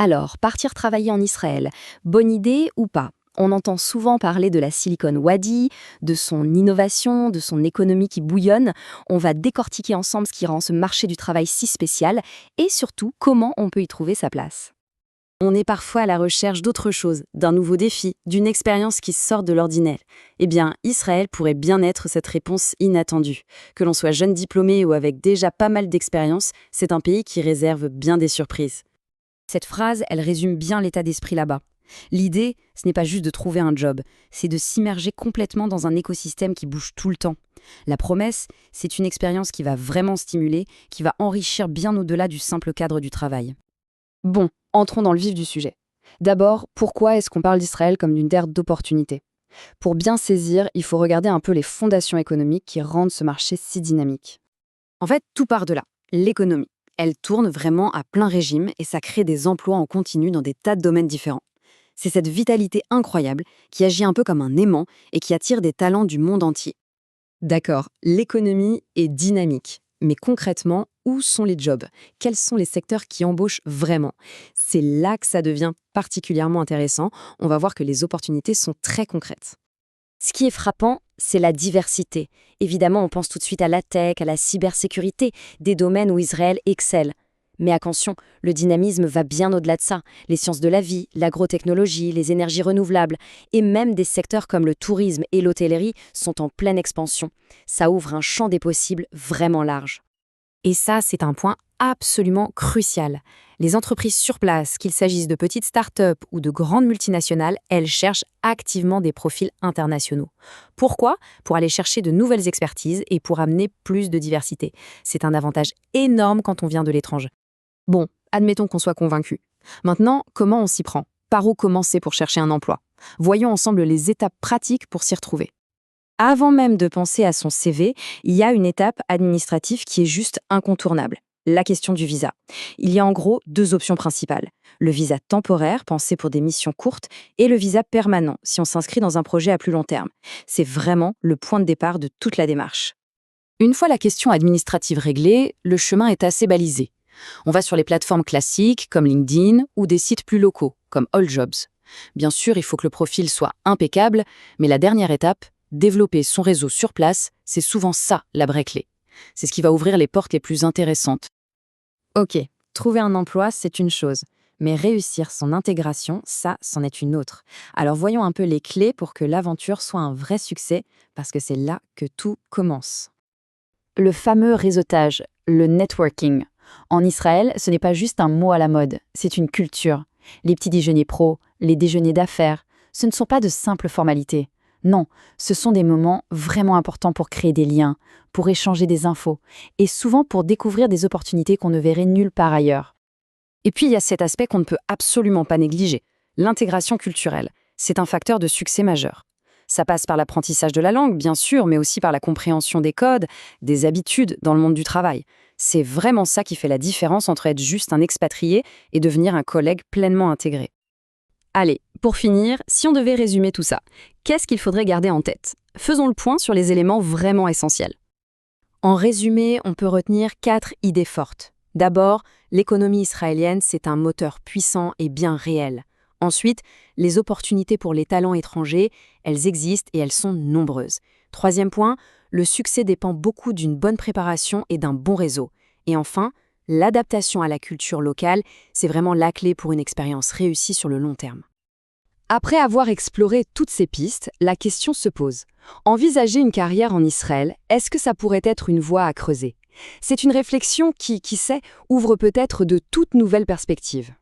Alors, partir travailler en Israël, bonne idée ou pas? On entend souvent parler de la Silicon Wadi, de son innovation, de son économie qui bouillonne. On va décortiquer ensemble ce qui rend ce marché du travail si spécial et surtout comment on peut y trouver sa place. On est parfois à la recherche d'autre chose, d'un nouveau défi, d'une expérience qui sort de l'ordinaire. Eh bien, Israël pourrait bien être cette réponse inattendue. Que l'on soit jeune diplômé ou avec déjà pas mal d'expérience, c'est un pays qui réserve bien des surprises. Cette phrase, elle résume bien l'état d'esprit là-bas. L'idée, ce n'est pas juste de trouver un job, c'est de s'immerger complètement dans un écosystème qui bouge tout le temps. La promesse, c'est une expérience qui va vraiment stimuler, qui va enrichir bien au-delà du simple cadre du travail. Bon, entrons dans le vif du sujet. D'abord, pourquoi est-ce qu'on parle d'Israël comme d'une terre d'opportunités? Pour bien saisir, il faut regarder un peu les fondations économiques qui rendent ce marché si dynamique. En fait, tout part de là, l'économie. Elle tourne vraiment à plein régime et ça crée des emplois en continu dans des tas de domaines différents. C'est cette vitalité incroyable qui agit un peu comme un aimant et qui attire des talents du monde entier. D'accord, l'économie est dynamique. Mais concrètement, où sont les jobs? Quels sont les secteurs qui embauchent vraiment? C'est là que ça devient particulièrement intéressant. On va voir que les opportunités sont très concrètes. Ce qui est frappant, c'est la diversité. Évidemment, on pense tout de suite à la tech, à la cybersécurité, des domaines où Israël excelle. Mais attention, le dynamisme va bien au-delà de ça. Les sciences de la vie, l'agrotechnologie, les énergies renouvelables et même des secteurs comme le tourisme et l'hôtellerie sont en pleine expansion. Ça ouvre un champ des possibles vraiment large. Et ça, c'est un point absolument crucial. Les entreprises sur place, qu'il s'agisse de petites start-up ou de grandes multinationales, elles cherchent activement des profils internationaux. Pourquoi? Pour aller chercher de nouvelles expertises et pour amener plus de diversité. C'est un avantage énorme quand on vient de l'étranger. Bon, admettons qu'on soit convaincu. Maintenant, comment on s'y prend? Par où commencer pour chercher un emploi? Voyons ensemble les étapes pratiques pour s'y retrouver. Avant même de penser à son CV, il y a une étape administrative qui est juste incontournable, la question du visa. Il y a en gros deux options principales. Le visa temporaire, pensé pour des missions courtes, et le visa permanent, si on s'inscrit dans un projet à plus long terme. C'est vraiment le point de départ de toute la démarche. Une fois la question administrative réglée, le chemin est assez balisé. On va sur les plateformes classiques comme LinkedIn ou des sites plus locaux comme AllJobs. Bien sûr, il faut que le profil soit impeccable, mais la dernière étape, développer son réseau sur place, c'est souvent ça la vraie clé. C'est ce qui va ouvrir les portes les plus intéressantes. Ok, trouver un emploi, c'est une chose, mais réussir son intégration, ça, c'en est une autre. Alors voyons un peu les clés pour que l'aventure soit un vrai succès, parce que c'est là que tout commence. Le fameux réseautage, le networking. En Israël, ce n'est pas juste un mot à la mode, c'est une culture. Les petits déjeuners pro, les déjeuners d'affaires, ce ne sont pas de simples formalités. Non, ce sont des moments vraiment importants pour créer des liens, pour échanger des infos, et souvent pour découvrir des opportunités qu'on ne verrait nulle part ailleurs. Et puis il y a cet aspect qu'on ne peut absolument pas négliger, l'intégration culturelle. C'est un facteur de succès majeur. Ça passe par l'apprentissage de la langue, bien sûr, mais aussi par la compréhension des codes, des habitudes dans le monde du travail. C'est vraiment ça qui fait la différence entre être juste un expatrié et devenir un collègue pleinement intégré. Allez, pour finir, si on devait résumer tout ça, qu'est-ce qu'il faudrait garder en tête? Faisons le point sur les éléments vraiment essentiels. En résumé, on peut retenir 4 idées fortes. D'abord, l'économie israélienne, c'est un moteur puissant et bien réel. Ensuite, les opportunités pour les talents étrangers, elles existent et elles sont nombreuses. Troisième point, le succès dépend beaucoup d'une bonne préparation et d'un bon réseau. Et enfin, l'adaptation à la culture locale, c'est vraiment la clé pour une expérience réussie sur le long terme. Après avoir exploré toutes ces pistes, la question se pose. Envisager une carrière en Israël, est-ce que ça pourrait être une voie à creuser? C'est une réflexion qui sait, ouvre peut-être de toutes nouvelles perspectives.